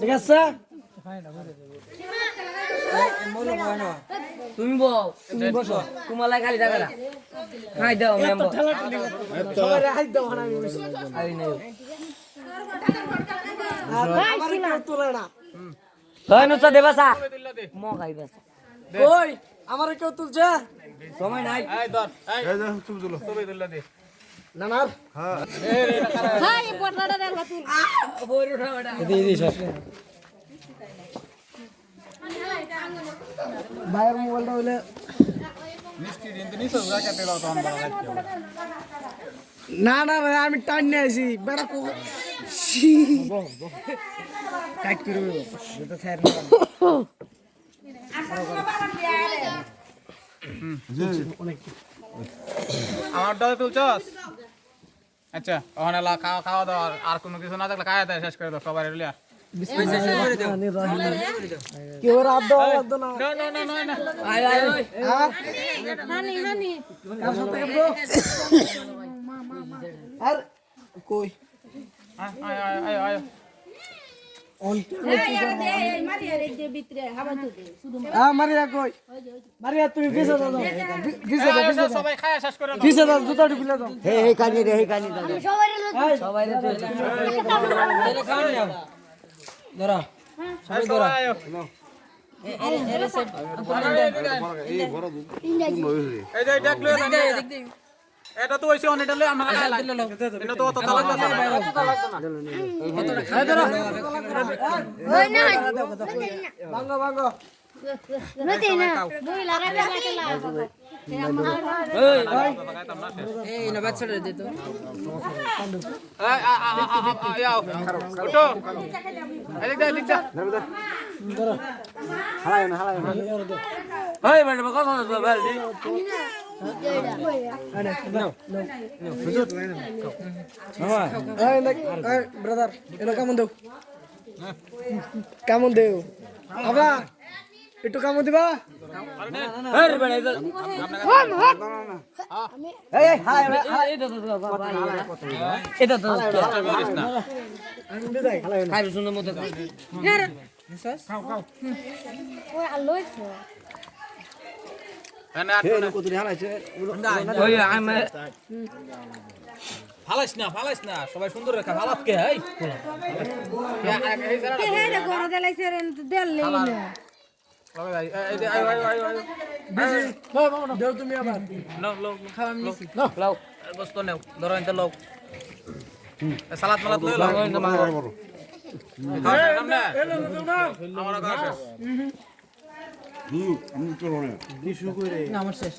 ঠিক আছে তুমি বসো তোমার লাগে খালি টাকা খাই দাও মেম্বার সবাই হাই দাও না আই নাই আমার কেউ তোলে না হয় নুসা দেবাসা ম খাইবাস ওই আমার কেউ তুলছে সময় নাই এই ধর এই তুমি তুলো তুমি তুললা দে নানার হাই পটলাটা দেখলা তুই বইর উঠা ওটা ভাইয়ের মোবাইলটা হইলে মিষ্টি দিন তো নিছো জায়গা তেল তো আমরা লাগছে না না রে আমি টান নিয়ে আইছি বেড়া কো কাট করে তো স্যার আমার দাদা তুলছস আচ্ছা ওখানে খাওয়া খাওয়া দাও আর কোনো কিছু না থাকলে খাওয়া দাও শেষ করে দাও সবাই লিয়া কেউ রাত দাও না না না না না আয় আয় নানি নানি কার সাথে ব্রো আর কই আয় আয় আয় আয় অন মারিয়া রে দে ভিতরে হাবা তো দে শুধু মারিয়া কই মারিয়া তুমি পিছে দাও পিছে দাও সবাই খাওয়া শেষ করে দাও পিছে দাও জুতা ঢুকিলে দাও হে কানি রে দাও সবাই রে সবাই রে তেলে খাওয়া নাও ধরা সবাই ধরা এই যে ডাক লয়ে এটা তো হইছে অনেকটা লয়ে আমরা খাইলা এটা তো অত তালা না ওই না ভাঙো ভাঙো নতে না দুই লারা কেলা এই না বাচ্চা দে তো আও উঠো এদিক দা এই মানে কথা না বল দি ব্রাদার এটা কেমন দেও কেমন দেও আবা একটু কেমন দিবা আরে বড় এটা তো খাই সুন্দর মতো ওই আলোইছো ওই আমি ফালাইস না সবাই সুন্দর রেখা ফালাত কে এই হে রে গরো দেলাইছে রে দেল লেই না দেও তুমি আবার লাও বস্তু নেও ধরো এনতে লাও সালাদ মালাত লই লাও আমার শেষ